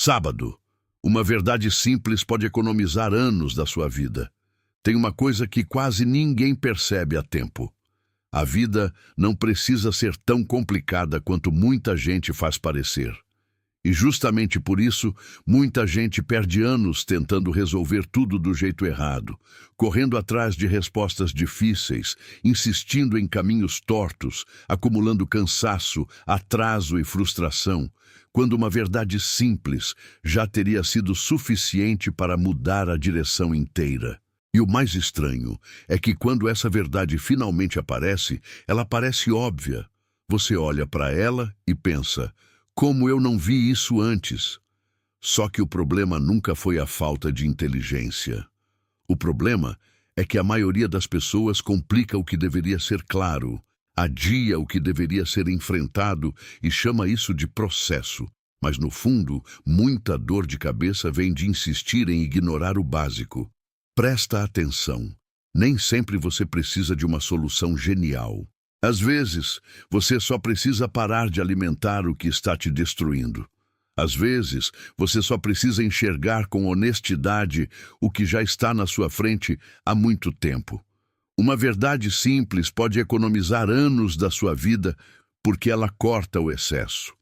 Sábado. Uma verdade simples pode economizar anos da sua vida. Tem uma coisa que quase ninguém percebe a tempo. A vida não precisa ser tão complicada quanto muita gente faz parecer. E justamente por isso, muita gente perde anos tentando resolver tudo do jeito errado, correndo atrás de respostas difíceis, insistindo em caminhos tortos, acumulando cansaço, atraso e frustração, quando uma verdade simples já teria sido suficiente para mudar a direção inteira. E o mais estranho é que quando essa verdade finalmente aparece, ela parece óbvia. Você olha para ela e pensa: como eu não vi isso antes? Só que o problema nunca foi a falta de inteligência. O problema é que a maioria das pessoas complica o que deveria ser claro, adia o que deveria ser enfrentado e chama isso de processo. Mas no fundo, muita dor de cabeça vem de insistir em ignorar o básico. Presta atenção. Nem sempre você precisa de uma solução genial. Às vezes, você só precisa parar de alimentar o que está te destruindo. Às vezes, você só precisa enxergar com honestidade o que já está na sua frente há muito tempo. Uma verdade simples pode economizar anos da sua vida porque ela corta o excesso.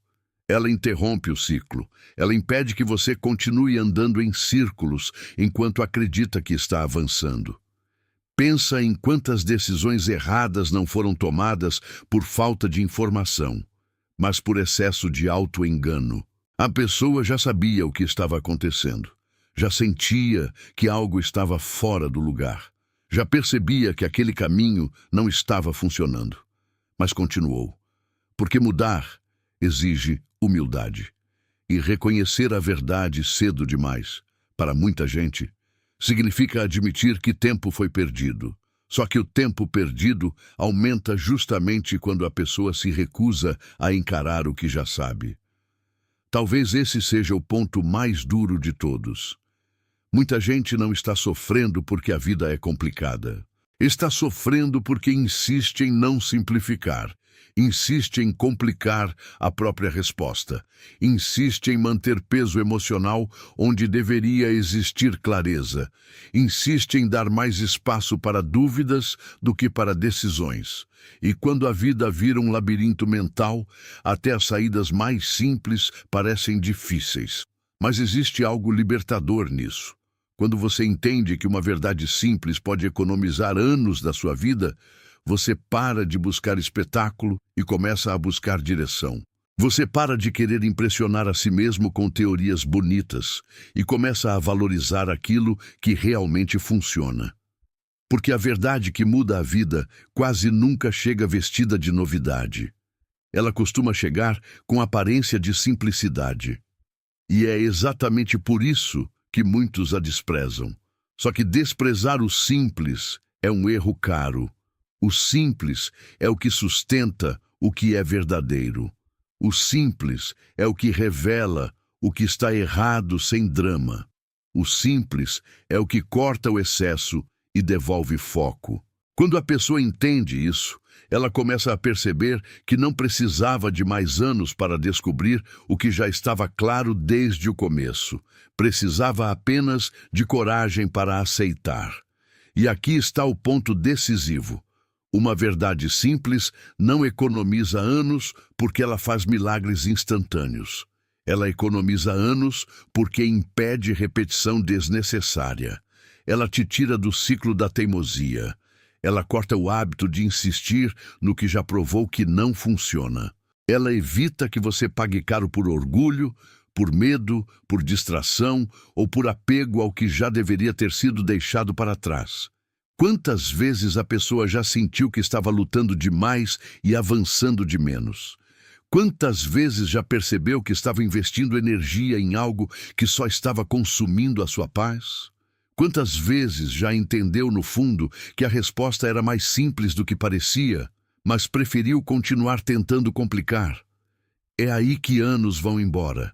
Ela interrompe o ciclo. Ela impede que você continue andando em círculos enquanto acredita que está avançando. Pensa em quantas decisões erradas não foram tomadas por falta de informação, mas por excesso de auto-engano. A pessoa já sabia o que estava acontecendo, já sentia que algo estava fora do lugar, já percebia que aquele caminho não estava funcionando, mas continuou, porque mudar exige humildade e reconhecer a verdade cedo demais, para muita gente, significa admitir que tempo foi perdido. Só que o tempo perdido aumenta justamente quando a pessoa se recusa a encarar o que já sabe. Talvez esse seja o ponto mais duro de todos. Muita gente não está sofrendo porque a vida é complicada. Está sofrendo porque insiste em não simplificar. Insiste em complicar a própria resposta. Insiste em manter peso emocional onde deveria existir clareza. Insiste em dar mais espaço para dúvidas do que para decisões. E quando a vida vira um labirinto mental, até as saídas mais simples parecem difíceis. Mas existe algo libertador nisso. Quando você entende que uma verdade simples pode economizar anos da sua vida, você para de buscar espetáculo e começa a buscar direção. Você para de querer impressionar a si mesmo com teorias bonitas e começa a valorizar aquilo que realmente funciona. Porque a verdade que muda a vida quase nunca chega vestida de novidade. Ela costuma chegar com aparência de simplicidade. E é exatamente por isso que muitos a desprezam. Só que desprezar o simples é um erro caro. O simples é o que sustenta o que é verdadeiro. O simples é o que revela o que está errado sem drama. O simples é o que corta o excesso e devolve foco. Quando a pessoa entende isso, ela começa a perceber que não precisava de mais anos para descobrir o que já estava claro desde o começo. Precisava apenas de coragem para aceitar. E aqui está o ponto decisivo. Uma verdade simples não economiza anos porque ela faz milagres instantâneos. Ela economiza anos porque impede repetição desnecessária. Ela te tira do ciclo da teimosia. Ela corta o hábito de insistir no que já provou que não funciona. Ela evita que você pague caro por orgulho, por medo, por distração ou por apego ao que já deveria ter sido deixado para trás. Quantas vezes a pessoa já sentiu que estava lutando demais e avançando de menos? Quantas vezes já percebeu que estava investindo energia em algo que só estava consumindo a sua paz? Quantas vezes já entendeu no fundo que a resposta era mais simples do que parecia, mas preferiu continuar tentando complicar? É aí que anos vão embora.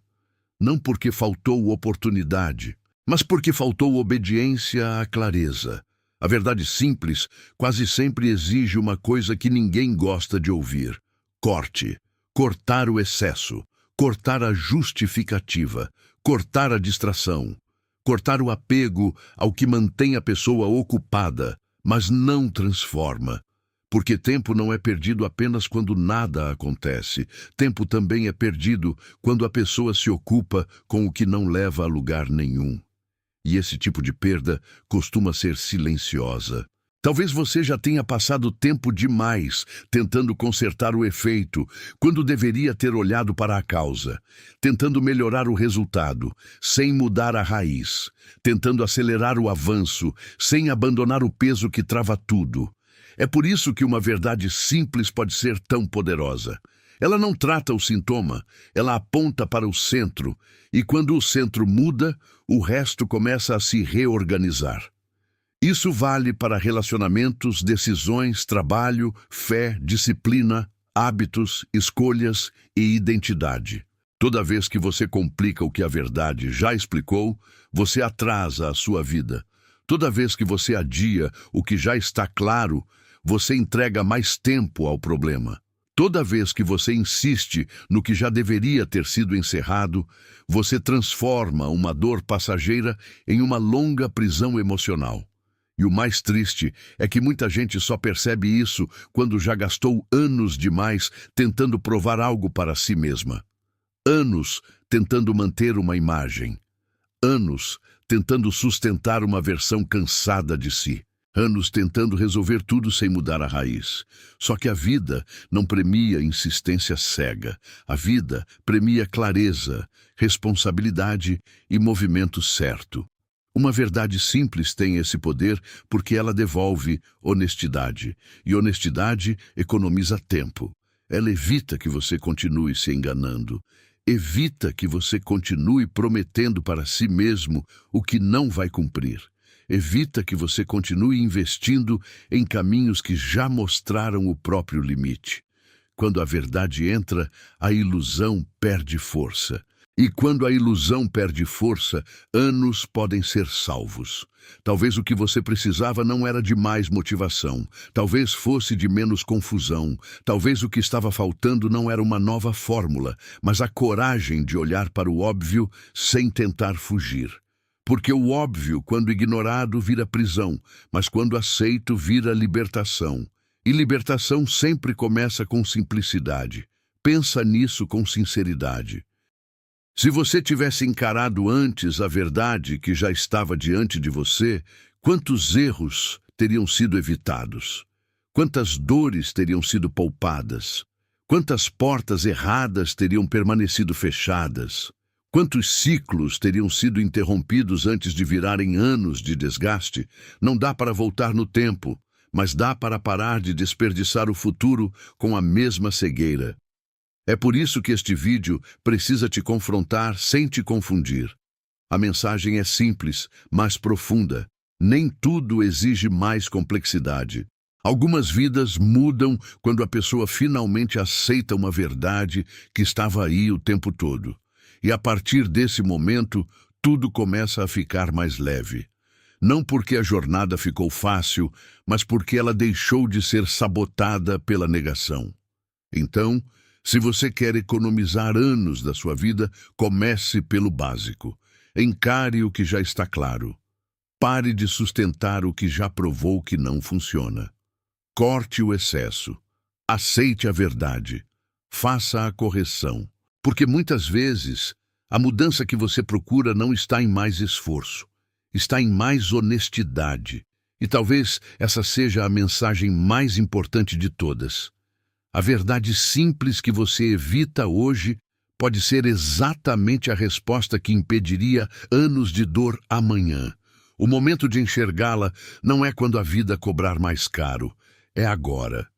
Não porque faltou oportunidade, mas porque faltou obediência à clareza. A verdade simples quase sempre exige uma coisa que ninguém gosta de ouvir: corte. Cortar o excesso, cortar a justificativa, cortar a distração, cortar o apego ao que mantém a pessoa ocupada, mas não transforma. Porque tempo não é perdido apenas quando nada acontece. Tempo também é perdido quando a pessoa se ocupa com o que não leva a lugar nenhum. E esse tipo de perda costuma ser silenciosa. Talvez você já tenha passado tempo demais tentando consertar o efeito, quando deveria ter olhado para a causa, tentando melhorar o resultado, sem mudar a raiz, tentando acelerar o avanço, sem abandonar o peso que trava tudo. É por isso que uma verdade simples pode ser tão poderosa. Ela não trata o sintoma, ela aponta para o centro, e quando o centro muda, o resto começa a se reorganizar. Isso vale para relacionamentos, decisões, trabalho, fé, disciplina, hábitos, escolhas e identidade. Toda vez que você complica o que a verdade já explicou, você atrasa a sua vida. Toda vez que você adia o que já está claro, você entrega mais tempo ao problema. Toda vez que você insiste no que já deveria ter sido encerrado, você transforma uma dor passageira em uma longa prisão emocional. E o mais triste é que muita gente só percebe isso quando já gastou anos demais tentando provar algo para si mesma. Anos tentando manter uma imagem. Anos tentando sustentar uma versão cansada de si. Anos tentando resolver tudo sem mudar a raiz. Só que a vida não premia insistência cega. A vida premia clareza, responsabilidade e movimento certo. Uma verdade simples tem esse poder porque ela devolve honestidade. E honestidade economiza tempo. Ela evita que você continue se enganando. Evita que você continue prometendo para si mesmo o que não vai cumprir. Evita que você continue investindo em caminhos que já mostraram o próprio limite. Quando a verdade entra, a ilusão perde força. E quando a ilusão perde força, anos podem ser salvos. Talvez o que você precisava não era de mais motivação. Talvez fosse de menos confusão. Talvez o que estava faltando não era uma nova fórmula, mas a coragem de olhar para o óbvio sem tentar fugir. Porque o óbvio, quando ignorado, vira prisão, mas quando aceito, vira libertação. E libertação sempre começa com simplicidade. Pensa nisso com sinceridade. Se você tivesse encarado antes a verdade que já estava diante de você, quantos erros teriam sido evitados? Quantas dores teriam sido poupadas? Quantas portas erradas teriam permanecido fechadas? Quantos ciclos teriam sido interrompidos antes de virarem anos de desgaste? Não dá para voltar no tempo, mas dá para parar de desperdiçar o futuro com a mesma cegueira. É por isso que este vídeo precisa te confrontar sem te confundir. A mensagem é simples, mas profunda. Nem tudo exige mais complexidade. Algumas vidas mudam quando a pessoa finalmente aceita uma verdade que estava aí o tempo todo. E a partir desse momento, tudo começa a ficar mais leve. Não porque a jornada ficou fácil, mas porque ela deixou de ser sabotada pela negação. Então, se você quer economizar anos da sua vida, comece pelo básico. Encare o que já está claro. Pare de sustentar o que já provou que não funciona. Corte o excesso. Aceite a verdade. Faça a correção. Porque muitas vezes, a mudança que você procura não está em mais esforço. Está em mais honestidade. E talvez essa seja a mensagem mais importante de todas. A verdade simples que você evita hoje pode ser exatamente a resposta que impediria anos de dor amanhã. O momento de enxergá-la não é quando a vida cobrar mais caro, é agora.